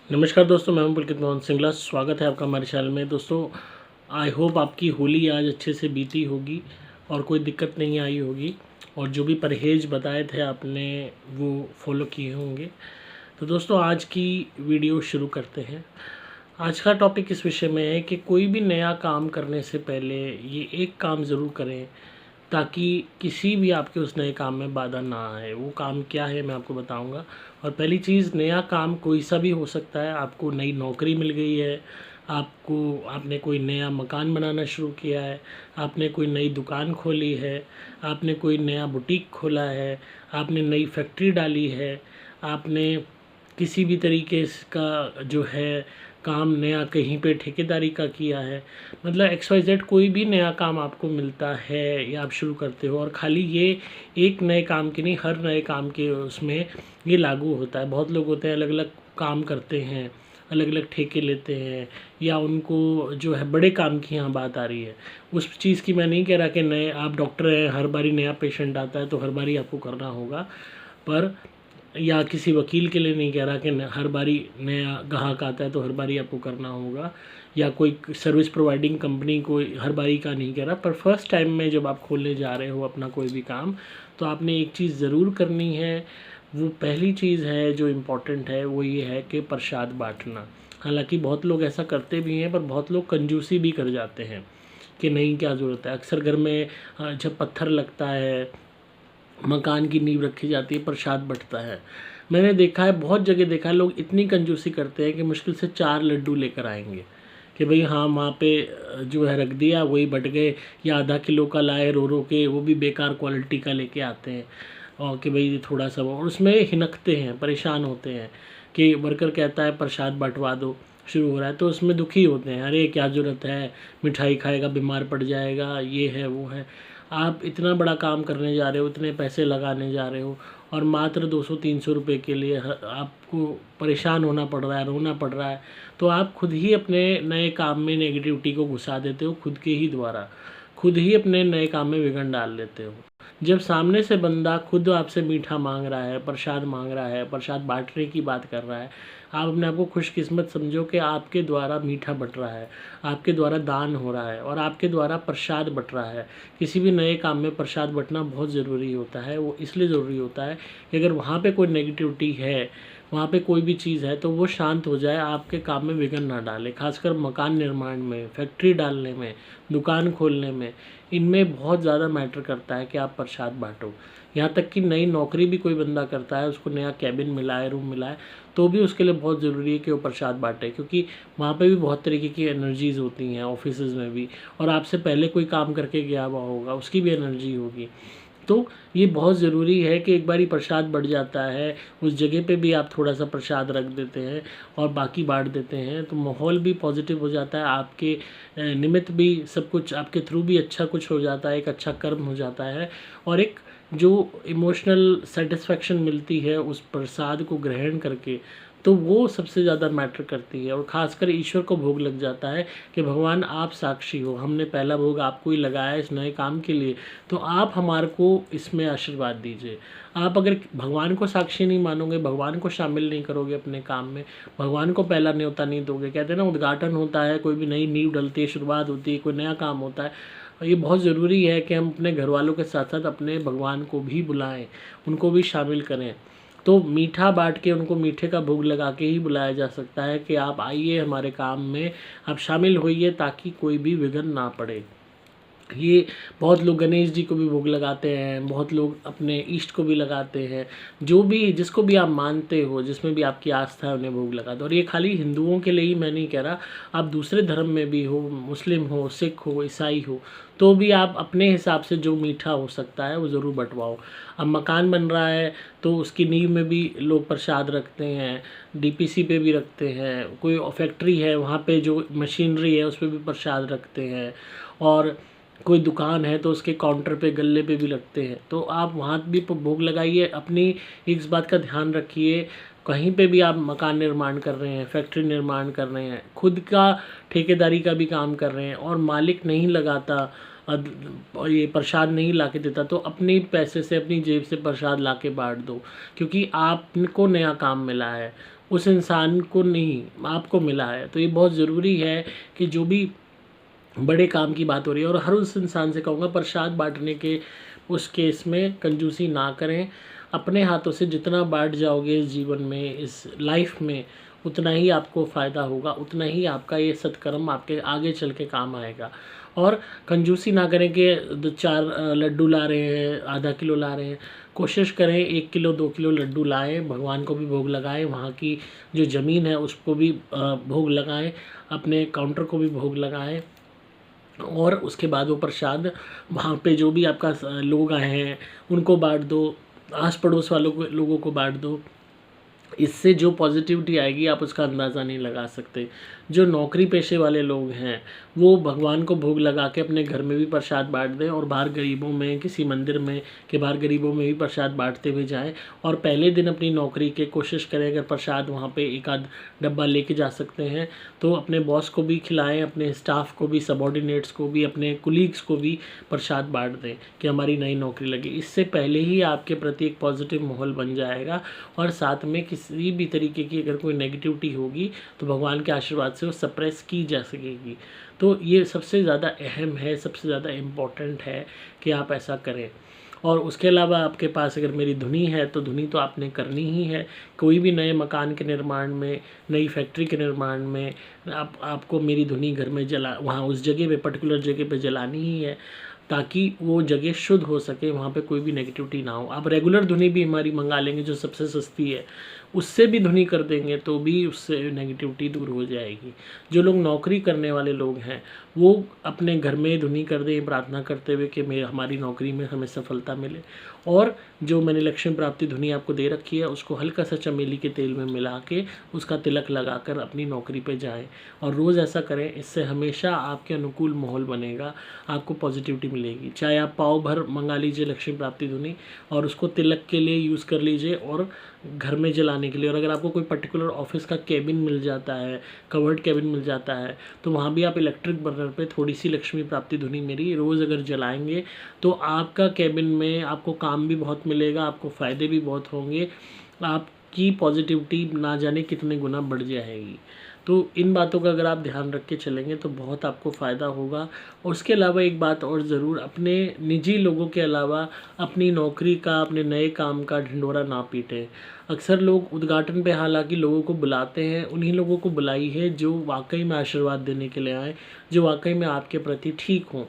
नमस्कार दोस्तों, मैं हूं पुलकित मोहन सिंगला। स्वागत है आपका हमारे चैनल में। दोस्तों, आई होप आपकी होली आज अच्छे से बीती होगी और कोई दिक्कत नहीं आई होगी और जो भी परहेज़ बताए थे आपने वो फॉलो किए होंगे। तो दोस्तों, आज की वीडियो शुरू करते हैं। आज का टॉपिक इस विषय में है कि कोई भी नया काम करने से पहले ये एक काम ज़रूर करें ताकि किसी भी आपके उस नए काम में बाधा ना आए। वो काम क्या है मैं आपको बताऊंगा। और पहली चीज़, नया काम कोई सा भी हो सकता है। आपको नई नौकरी मिल गई है, आपने कोई नया मकान बनाना शुरू किया है, आपने कोई नई दुकान खोली है, आपने कोई नया बुटीक खोला है, आपने नई फैक्ट्री डाली है, आपने किसी भी तरीके का जो है काम नया कहीं पे ठेकेदारी का किया है। मतलब XYZ कोई भी नया काम आपको मिलता है या आप शुरू करते हो, और खाली ये एक नए काम की नहीं, हर नए काम के उसमें ये लागू होता है। बहुत लोग होते हैं अलग अलग काम करते हैं, अलग अलग ठेके लेते हैं, या उनको जो है बड़े काम की यहाँ बात आ रही है। उस चीज़ की मैं नहीं कह रहा कि नए आप डॉक्टर हैं, हर बारी नया पेशेंट आता है तो हर बारी आपको करना होगा, पर या किसी वकील के लिए नहीं कह रहा कि हर बारी नया ग्राहक आता है तो हर बारी आपको करना होगा, या कोई सर्विस प्रोवाइडिंग कंपनी को हर बारी का नहीं कह रहा। पर फर्स्ट टाइम में जब आप खोलने जा रहे हो अपना कोई भी काम, तो आपने एक चीज़ ज़रूर करनी है। वो पहली चीज़ है जो इम्पोर्टेंट है, वो ये है कि प्रसाद बांटना। हालांकि बहुत लोग ऐसा करते भी हैं, पर बहुत लोग कंजूसी भी कर जाते हैं कि नहीं, क्या ज़रूरत है। अक्सर घर में जब पत्थर लगता है, मकान की नींव रखी जाती है, प्रसाद बँटता है। मैंने देखा है, बहुत जगह देखा है, लोग इतनी कंजूसी करते हैं कि मुश्किल से 4 लड्डू लेकर आएंगे कि भाई हाँ, वहाँ पे जो है रख दिया, वही बट गए। या आधा किलो का लाए रो रो के, वो भी बेकार क्वालिटी का लेके आते हैं, और कि भाई थोड़ा सा और उसमें हिनकते हैं, परेशान होते हैं कि वर्कर कहता है प्रसाद बँटवा दो, शुरू हो रहा है तो उसमें दुखी होते हैं। अरे क्या ज़रूरत है, मिठाई खाएगा बीमार पड़ जाएगा, ये है वो है। आप इतना बड़ा काम करने जा रहे हो, इतने पैसे लगाने जा रहे हो, और मात्र 200-300 रुपये के लिए आपको परेशान होना पड़ रहा है, रोना पड़ रहा है। तो आप खुद ही अपने नए काम में नेगेटिविटी को घुसा देते हो, खुद के ही द्वारा खुद ही अपने नए काम में विघ्न डाल देते हो। जब सामने से बंदा खुद आपसे मीठा मांग रहा है, प्रसाद मांग रहा है, प्रसाद बांटने की बात कर रहा है, आप अपने आप को खुशकिस्मत समझो कि आपके द्वारा मीठा बट रहा है, आपके द्वारा दान हो रहा है और आपके द्वारा प्रसाद बट रहा है। किसी भी नए काम में प्रसाद बटना बहुत ज़रूरी होता है। वो इसलिए ज़रूरी होता है कि अगर वहाँ पे कोई नेगेटिविटी है, वहाँ पे कोई भी चीज़ है, तो वो शांत हो जाए, आपके काम में विघ्न ना डाले। खासकर मकान निर्माण में, फैक्ट्री डालने में, दुकान खोलने में, इनमें बहुत ज़्यादा मैटर करता है कि आप प्रसाद बाँटो। यहाँ तक कि नई नौकरी भी कोई बंदा करता है, उसको नया केबिन मिला है, रूम मिला है, तो भी उसके लिए बहुत ज़रूरी है कि वो प्रसाद बाँटे, क्योंकि वहाँ पे भी बहुत तरीके की एनर्जीज़ होती हैं, ऑफिसेज़ में भी, और आपसे पहले कोई काम करके गया हुआ होगा, उसकी भी एनर्जी होगी। तो ये बहुत ज़रूरी है कि एक बारी प्रसाद बढ़ जाता है, उस जगह पे भी आप थोड़ा सा प्रसाद रख देते हैं और बाकी बांट देते हैं, तो माहौल भी पॉजिटिव हो जाता है, आपके निमित्त भी सब कुछ, आपके थ्रू भी अच्छा कुछ हो जाता है, एक अच्छा कर्म हो जाता है, और एक जो इमोशनल सेटिस्फेक्शन मिलती है उस प्रसाद को ग्रहण करके, तो वो सबसे ज़्यादा मैटर करती है। और ख़ासकर ईश्वर को भोग लग जाता है कि भगवान आप साक्षी हो, हमने पहला भोग आपको ही लगाया इस नए काम के लिए, तो आप हमारे को इसमें आशीर्वाद दीजिए। आप अगर भगवान को साक्षी नहीं मानोगे, भगवान को शामिल नहीं करोगे अपने काम में, भगवान को पहला न्योता नहीं दोगे, कहते हैं ना उद्घाटन होता है, कोई भी नई नींव डलती है, शुरुआत होती है, कोई नया काम होता है, और ये बहुत ज़रूरी है कि हम अपने घर वालों के साथ साथ अपने भगवान को भी बुलाएं, उनको भी शामिल करें। तो मीठा बाँट के, उनको मीठे का भोग लगा के ही बुलाया जा सकता है कि आप आइए हमारे काम में, आप शामिल होइए, ताकि कोई भी विघ्न ना पड़े। ये बहुत लोग गणेश जी को भी भोग लगाते हैं, बहुत लोग अपने इष्ट को भी लगाते हैं, जो भी जिसको भी आप मानते हो, जिसमें भी आपकी आस्था है, उन्हें भोग लगा दो। और ये खाली हिंदुओं के लिए ही मैं नहीं कह रहा, आप दूसरे धर्म में भी हो, मुस्लिम हो, सिख हो, ईसाई हो, तो भी आप अपने हिसाब से जो मीठा हो सकता है वो ज़रूर बंटवाओ। अब मकान बन रहा है तो उसकी नींव में भी लोग प्रसाद रखते हैं, DPC पे भी रखते हैं, कोई फैक्ट्री है वहाँ पे जो मशीनरी है उस पर भी प्रसाद रखते हैं, और कोई दुकान है तो उसके काउंटर पे, गल्ले पे भी लगते हैं, तो आप वहाँ भी भोग लगाइए। अपनी इस बात का ध्यान रखिए, कहीं पे भी आप मकान निर्माण कर रहे हैं, फैक्ट्री निर्माण कर रहे हैं, खुद का ठेकेदारी का भी काम कर रहे हैं और मालिक नहीं लगाता और ये प्रसाद नहीं ला के देता, तो अपने पैसे से, अपनी जेब से प्रसाद ला के बाँट दो, क्योंकि आपको नया काम मिला है। उस इंसान को नहीं, आपको मिला है। तो ये बहुत ज़रूरी है कि जो भी बड़े काम की बात हो रही है, और हर उस इंसान से कहूँगा प्रसाद बांटने के उस केस में कंजूसी ना करें। अपने हाथों से जितना बांट जाओगे इस जीवन में, इस लाइफ में, उतना ही आपको फ़ायदा होगा, उतना ही आपका ये सत्कर्म आपके आगे चल के काम आएगा। और कंजूसी ना करें कि 4 लड्डू ला रहे हैं, आधा किलो ला रहे हैं। कोशिश करें 1 किलो 2 किलो लड्डू लाएं, भगवान को भी भोग लगाएं, वहाँ की जो ज़मीन है उसको भी भोग लगाएं, अपने काउंटर को भी भोग लगाएं, और उसके बाद वो प्रसाद वहाँ पे जो भी आपका लोग आए हैं उनको बांट दो, आस पड़ोस वालों को, लोगों को बांट दो। इससे जो पॉजिटिविटी आएगी आप उसका अंदाज़ा नहीं लगा सकते। जो नौकरी पेशे वाले लोग हैं वो भगवान को भोग लगा के अपने घर में भी प्रसाद बांट दें, और बाहर गरीबों में, किसी मंदिर में के बाहर गरीबों में भी प्रसाद बांटते हुए जाएं। और पहले दिन अपनी नौकरी के कोशिश करें, अगर प्रसाद वहाँ पे एक आध डब्बा लेके जा सकते हैं तो अपने बॉस को भी खिलाएं, अपने स्टाफ को भी, सबॉर्डिनेट्स को भी, अपने कुलीग्स को भी प्रसाद बांट दें कि हमारी नई नौकरी लगी। इससे पहले ही आपके प्रति एक पॉजिटिव माहौल बन जाएगा, और साथ में किसी भी तरीके की अगर कोई नेगेटिविटी होगी तो भगवान के आशीर्वाद से वो सप्रेस की जा सकेगी। तो ये सबसे ज़्यादा अहम है, सबसे ज़्यादा इम्पोर्टेंट है कि आप ऐसा करें। और उसके अलावा आपके पास अगर मेरी धुनी है तो धुनी तो आपने करनी ही है। कोई भी नए मकान के निर्माण में, नई फैक्ट्री के निर्माण में आपको मेरी धुनी घर में जला, वहाँ उस जगह पे, पर्टिकुलर जगह पे जलानी ही है, ताकि वो जगह शुद्ध हो सके, वहाँ पे कोई भी नेगेटिविटी ना हो। आप रेगुलर धुनी भी हमारी मंगा लेंगे जो सबसे सस्ती है, उससे भी धुनी कर देंगे तो भी उससे नेगेटिविटी दूर हो जाएगी। जो लोग नौकरी करने वाले लोग हैं वो अपने घर में धुनी कर दें, प्रार्थना करते हुए कि हमारी नौकरी में हमें सफलता मिले। और जो मैंने लक्ष्मी प्राप्ति धुनी आपको दे रखी है उसको हल्का सा चमेली के तेल में मिला के उसका तिलक लगाकर अपनी नौकरी पे जाएं, और रोज़ ऐसा करें। इससे हमेशा आपके अनुकूल माहौल बनेगा, आपको पॉजिटिविटी मिलेगी। चाहे आप पाव भर मंगा लीजिए लक्ष्मी प्राप्ति धुनी और उसको तिलक के लिए यूज़ कर लीजिए और घर में जलाने के लिए। और अगर आपको कोई पर्टिकुलर ऑफिस का केबिन मिल जाता है, कवर्ड केबिन मिल जाता है, तो वहाँ भी आप इलेक्ट्रिक बर्नर पे थोड़ी सी लक्ष्मी प्राप्ति धुनी मेरी रोज़ अगर जलाएंगे तो आपका केबिन में आपको काम भी बहुत मिलेगा, आपको फ़ायदे भी बहुत होंगे, आपकी पॉजिटिविटी ना जाने कितने गुना बढ़ जाएगी। तो इन बातों का अगर आप ध्यान रख के चलेंगे तो बहुत आपको फ़ायदा होगा। और उसके अलावा एक बात और ज़रूर, अपने निजी लोगों के अलावा अपनी नौकरी का, अपने नए काम का ढिंढोरा ना पीटें। अक्सर लोग उद्घाटन पे हालांकि लोगों को बुलाते हैं, उन्हीं लोगों को बुलाई है जो वाकई में आशीर्वाद देने के लिए आए, जो वाकई में आपके प्रति ठीक हों।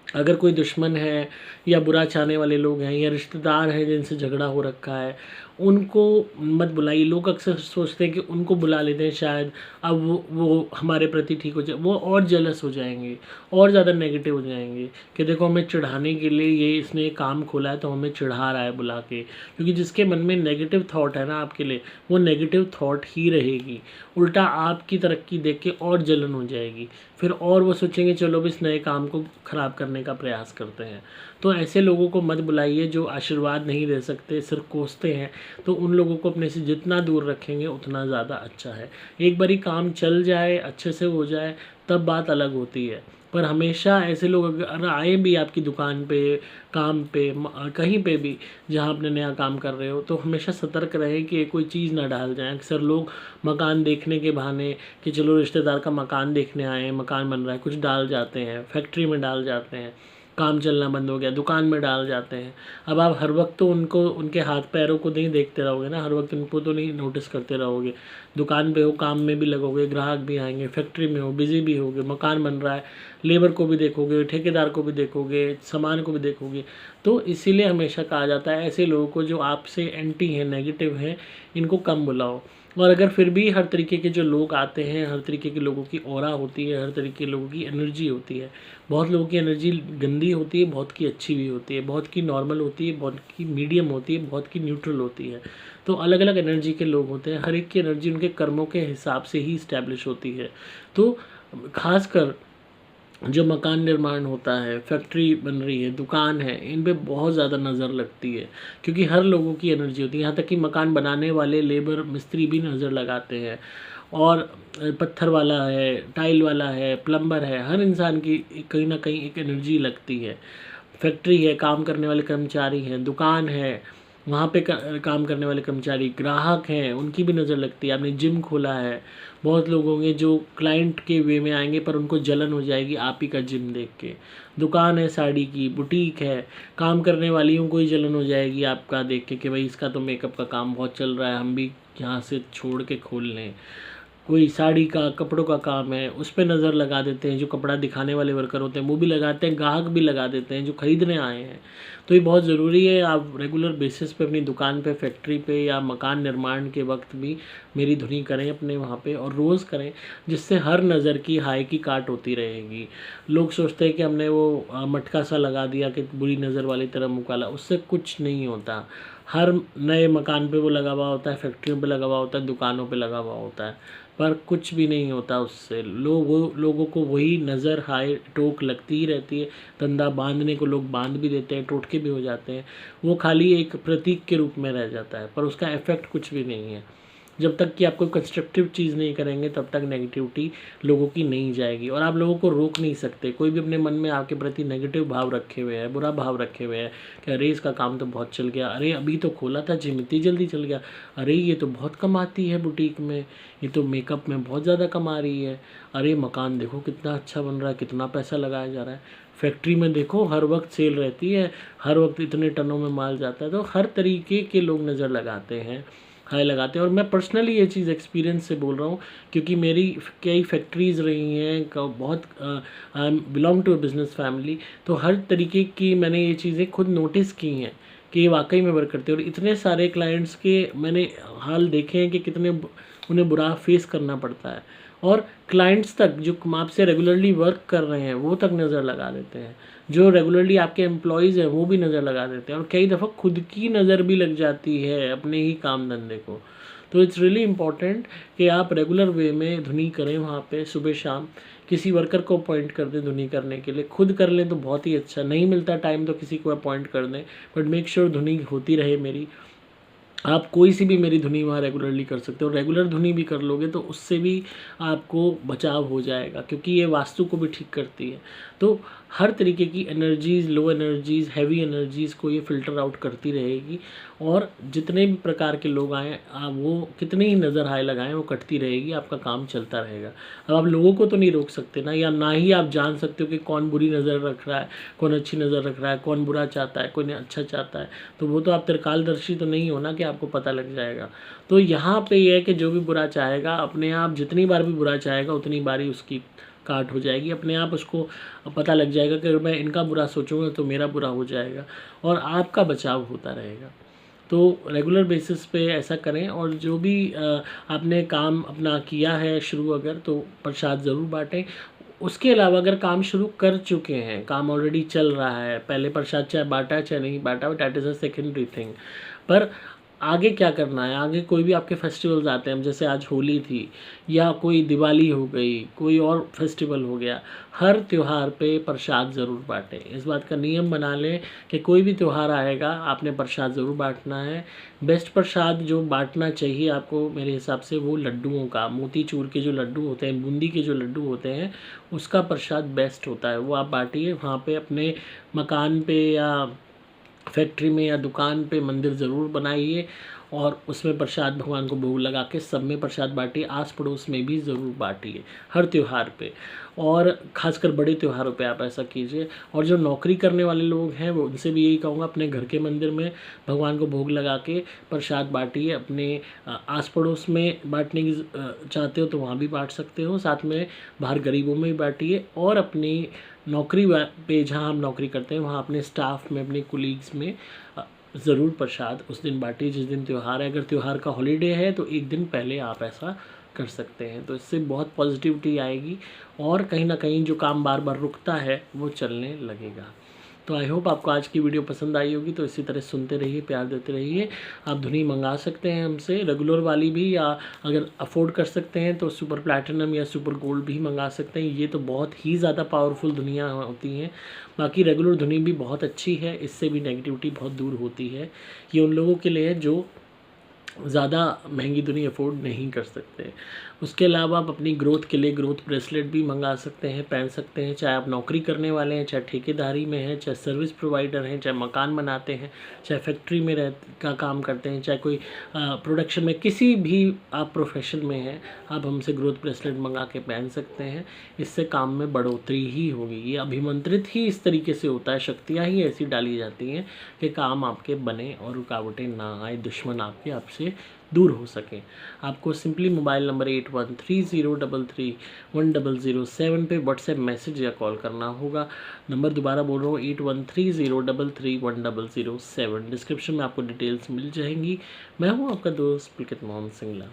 अगर कोई दुश्मन है या बुरा चाहने वाले लोग हैं या रिश्तेदार हैं जिनसे झगड़ा हो रखा है, उनको मत बुलाइए। लोग अक्सर सोचते हैं कि उनको बुला लेते हैं शायद अब वो हमारे प्रति ठीक हो जाए, वो और जेलस हो जाएंगे, और ज़्यादा नेगेटिव हो जाएंगे कि देखो हमें चिढ़ाने के लिए ये इसने काम खोला है तो हमें चिढ़ा रहा है बुला के। क्योंकि जिसके मन में नेगेटिव थॉट है ना आपके लिए, वो नेगेटिव थॉट ही रहेगी। उल्टा आपकी तरक्की देख के और जलन हो जाएगी, फिर और वो सोचेंगे चलो अब इस नए काम को ख़राब करने का प्रयास करते हैं। तो ऐसे लोगों को मत बुलाइए जो आशीर्वाद नहीं दे सकते, सिर्फ कोसते हैं। तो उन लोगों को अपने से जितना दूर रखेंगे उतना ज़्यादा अच्छा है। एक बारी काम चल जाए, अच्छे से हो जाए, तब बात अलग होती है। पर हमेशा ऐसे लोग अगर आए भी आपकी दुकान पे, काम पे, कहीं पे भी जहाँ अपने नया काम कर रहे हो, तो हमेशा सतर्क रहें कि कोई चीज़ ना डाल जाए। अक्सर लोग मकान देखने के बहाने कि चलो रिश्तेदार का मकान देखने आए हैं, मकान बन रहा है, कुछ डाल जाते हैं, फैक्ट्री में डाल जाते हैं, काम चलना बंद हो गया, दुकान में डाल जाते हैं। अब आप हर वक्त तो उनको, उनके हाथ पैरों को नहीं देखते रहोगे ना, हर वक्त उनको तो नहीं नोटिस करते रहोगे। दुकान पे हो, काम में भी लगोगे, ग्राहक भी आएंगे, फैक्ट्री में हो, बिजी भी होगे, मकान बन रहा है, लेबर को भी देखोगे, ठेकेदार को भी देखोगे, सामान को भी देखोगे। तो इसीलिए हमेशा कहा जाता है ऐसे लोगों को जो आपसे एंटी हैं, नेगेटिव हैं, इनको कम बुलाओ। और अगर फिर भी हर तरीके के जो लोग आते हैं, हर तरीके के लोगों की ऑरा होती है, हर तरीके के लोगों की एनर्जी होती है। बहुत लोगों की एनर्जी गंदी होती है, बहुत की अच्छी भी होती है, बहुत की नॉर्मल होती है, बहुत की मीडियम होती है, बहुत की न्यूट्रल होती है। तो अलग अलग एनर्जी के लोग होते हैं, हर एक की एनर्जी उनके कर्मों के हिसाब से ही इस्टेब्लिश होती है। तो खासकर जो मकान निर्माण होता है, फैक्ट्री बन रही है, दुकान है, इन पे बहुत ज़्यादा नज़र लगती है, क्योंकि हर लोगों की एनर्जी होती है। यहाँ तक कि मकान बनाने वाले लेबर मिस्त्री भी नज़र लगाते हैं, और पत्थर वाला है, टाइल वाला है, प्लम्बर है, हर इंसान की कहीं ना कहीं एक एनर्जी लगती है। फैक्ट्री है, काम करने वाले कर्मचारी हैं, दुकान है, वहाँ पे काम करने वाले कर्मचारी, ग्राहक हैं, उनकी भी नज़र लगती है। आपने जिम खोला है, बहुत लोग होंगे जो क्लाइंट के वे में आएंगे पर उनको जलन हो जाएगी आप ही का जिम देख के। दुकान है साड़ी की, बुटीक है, काम करने वालियों को ही जलन हो जाएगी आपका देख के कि भाई इसका तो मेकअप का काम बहुत चल रहा है, हम भी यहाँ से छोड़ के खोल लें। कोई साड़ी का, कपड़ों का काम है, उस पर नज़र लगा देते हैं। जो कपड़ा दिखाने वाले वर्कर होते हैं वो भी लगाते हैं, ग्राहक भी लगा देते हैं जो ख़रीदने आए हैं। तो ये बहुत ज़रूरी है आप रेगुलर बेसिस पे अपनी दुकान पे, फैक्ट्री पे या मकान निर्माण के वक्त भी मेरी धुनी करें अपने वहाँ पे, और रोज़ करें, जिससे हर नज़र की हाय की काट होती रहेगी। लोग सोचते हैं कि हमने वो मटका सा लगा दिया कि बुरी नज़र वाली तरह मुँह काला, उससे कुछ नहीं होता। हर नए मकान पे वो लगा हुआ होता है, फैक्ट्रियों पे लगा हुआ होता है, दुकानों पे लगा हुआ होता है, पर कुछ भी नहीं होता उससे। लोगों को वही नज़र हाय टोक लगती ही रहती है। धंधा बांधने को लोग बांध भी देते हैं, टोटके भी हो जाते हैं, वो खाली एक प्रतीक के रूप में रह जाता है, पर उसका इफ़ेक्ट कुछ भी नहीं है। जब तक कि आप कोई कंस्ट्रक्टिव चीज़ नहीं करेंगे तब तक नेगेटिविटी लोगों की नहीं जाएगी, और आप लोगों को रोक नहीं सकते। कोई भी अपने मन में आपके प्रति नेगेटिव भाव रखे हुए है, बुरा भाव रखे हुए हैं कि अरे इसका काम तो बहुत चल गया, अरे अभी तो खोला था जिम इतनी जल्दी चल गया, अरे ये तो बहुत कमाती है बुटीक में, ये तो मेकअप में बहुत ज़्यादा कमा रही है, अरे मकान देखो कितना अच्छा बन रहा है, कितना पैसा लगाया जा रहा है, फैक्ट्री में देखो हर वक्त सेल रहती है, हर वक्त इतने टनों में माल जाता है। तो हर तरीके के लोग नज़र लगाते हैं, हाई लगाते हैं। और मैं पर्सनली ये चीज़ एक्सपीरियंस से बोल रहा हूँ, क्योंकि मेरी कई फैक्ट्रीज़ रही हैं, बहुत I belong to a business family, तो हर तरीके की मैंने ये चीज़ें खुद नोटिस की हैं कि ये वाकई में वर्क करते हैं। और इतने सारे क्लाइंट्स के मैंने हाल देखे हैं कि कितने उन्हें बुरा फेस करना पड़ता है, और क्लाइंट्स तक जो आपसे रेगुलरली वर्क कर रहे हैं वो तक नज़र लगा देते हैं, जो रेगुलरली आपके एम्प्लॉयज़ हैं वो भी नज़र लगा देते हैं, और कई दफ़ा खुद की नज़र भी लग जाती है अपने ही काम धंधे को। तो इट्स रियली इम्पॉर्टेंट कि आप रेगुलर वे में धुनी करें, वहाँ पे सुबह शाम किसी वर्कर को अपॉइंट कर दें धुनी करने के लिए। खुद कर लें तो बहुत ही अच्छा, नहीं मिलता टाइम तो किसी को अपॉइंट कर दें, बट मेक श्योर धुनी होती रहे मेरी। आप कोई सी भी मेरी धुनी वहाँ रेगुलरली कर सकते हो, रेगुलर धुनी भी कर लोगे तो उससे भी आपको बचाव हो जाएगा, क्योंकि ये वास्तु को भी ठीक करती है। तो हर तरीके की एनर्जीज़, लो एनर्जीज़, हैवी एनर्जीज़ को ये फ़िल्टर आउट करती रहेगी, और जितने भी प्रकार के लोग आएँ वो कितने ही नज़र हाय लगाएं, वो कटती रहेगी, आपका काम चलता रहेगा। अब आप लोगों को तो नहीं रोक सकते ना, या ना ही आप जान सकते हो कि कौन बुरी नज़र रख रहा है, कौन अच्छी नज़र रख रहा है, कौन बुरा चाहता है, कौन अच्छा चाहता है। तो वो तो आप त्रिकालदर्शी तो नहीं हो ना कि आपको पता लग जाएगा। तो यहाँ पे ये है कि जो भी बुरा चाहेगा, अपने आप जितनी बार भी बुरा चाहेगा उतनी बार ही उसकी काट हो जाएगी। अपने आप उसको पता लग जाएगा कि अगर मैं इनका बुरा सोचूंगा तो मेरा बुरा हो जाएगा, और आपका बचाव होता रहेगा। तो रेगुलर बेसिस पे ऐसा करें, और जो भी आपने काम अपना किया है शुरू, अगर तो प्रसाद ज़रूर बांटें। उसके अलावा अगर काम शुरू कर चुके हैं, काम ऑलरेडी चल रहा है, पहले प्रसाद चाहे बांटा चाहे नहीं बांटा, that is a secondary thing, पर आगे क्या करना है, आगे कोई भी आपके फेस्टिवल्स आते हैं, जैसे आज होली थी, या कोई दिवाली हो गई, कोई और फेस्टिवल हो गया, हर त्यौहार पे प्रसाद ज़रूर बांटें। इस बात का नियम बना लें कि कोई भी त्यौहार आएगा आपने प्रसाद ज़रूर बांटना है। बेस्ट प्रसाद जो बांटना चाहिए आपको मेरे हिसाब से वो लड्डुओं का, मोतीचूर के जो लड्डू होते हैं, बूंदी के जो लड्डू होते हैं, उसका प्रसाद बेस्ट होता है, वो आप बांटिए। वहाँ पे अपने मकान पे या फैक्ट्री में या दुकान पे मंदिर ज़रूर बनाइए, और उसमें प्रसाद भगवान को भोग लगा के सब में प्रसाद बांटिए, आस पड़ोस में भी ज़रूर बांटिए हर त्यौहार पे, और ख़ासकर बड़े त्योहारों पे आप ऐसा कीजिए। और जो नौकरी करने वाले लोग हैं वो, उनसे भी यही कहूँगा, अपने घर के मंदिर में भगवान को भोग लगा के प्रसाद बांटिए। अपने आस पड़ोस में बांटने की चाहते हो तो वहाँ भी बांट सकते हो, साथ में बाहर गरीबों में भी बांटिए, और अपनी नौकरी पे जहाँ हम नौकरी करते हैं वहाँ अपने स्टाफ में, अपने कुलीग्स में ज़रूर प्रसाद उस दिन बांटिए जिस दिन त्यौहार है। अगर त्यौहार का हॉलीडे है तो एक दिन पहले आप ऐसा कर सकते हैं, तो इससे बहुत पॉजिटिविटी आएगी, और कहीं ना कहीं जो काम बार बार रुकता है वो चलने लगेगा। तो आई होप आपको आज की वीडियो पसंद आई होगी। तो इसी तरह सुनते रहिए, प्यार देते रहिए। आप धुनी मंगा सकते हैं हमसे, रेगुलर वाली भी, या अगर अफोर्ड कर सकते हैं तो सुपर प्लैटिनम या सुपर गोल्ड भी मंगा सकते हैं। ये तो बहुत ही ज़्यादा पावरफुल धुनियाँ होती हैं। बाकी रेगुलर धुनी भी बहुत अच्छी है, इससे भी नेगेटिविटी बहुत दूर होती है। ये उन लोगों के लिए है जो ज़्यादा महंगी दुनी अफोर्ड नहीं कर सकते। उसके अलावा आप अपनी ग्रोथ के लिए ग्रोथ ब्रेसलेट भी मंगा सकते हैं, पहन सकते हैं। चाहे आप नौकरी करने वाले हैं, चाहे ठेकेदारी में हैं, चाहे सर्विस प्रोवाइडर हैं, चाहे मकान बनाते हैं, चाहे फैक्ट्री में का काम करते हैं, चाहे कोई प्रोडक्शन में, किसी भी आप प्रोफेशन में हैं, आप हमसे ग्रोथ ब्रेसलेट मंगा के पहन सकते हैं। इससे काम में बढ़ोतरी ही होगी। ये अभिमंत्रित ही इस तरीके से होता है, शक्तियाँ ही ऐसी डाली जाती हैं कि काम आपके बने और रुकावटें ना आए, दुश्मन आपके आपसे दूर हो सकें। आपको सिंपली मोबाइल नंबर 8130331007 पे व्हाट्सएप मैसेज या कॉल करना होगा। नंबर दोबारा बोल रहा हूँ, 8130331007। डिस्क्रिप्शन में आपको डिटेल्स मिल जाएंगी। मैं हूँ आपका दोस्त पुलकित मोहन सिंगला।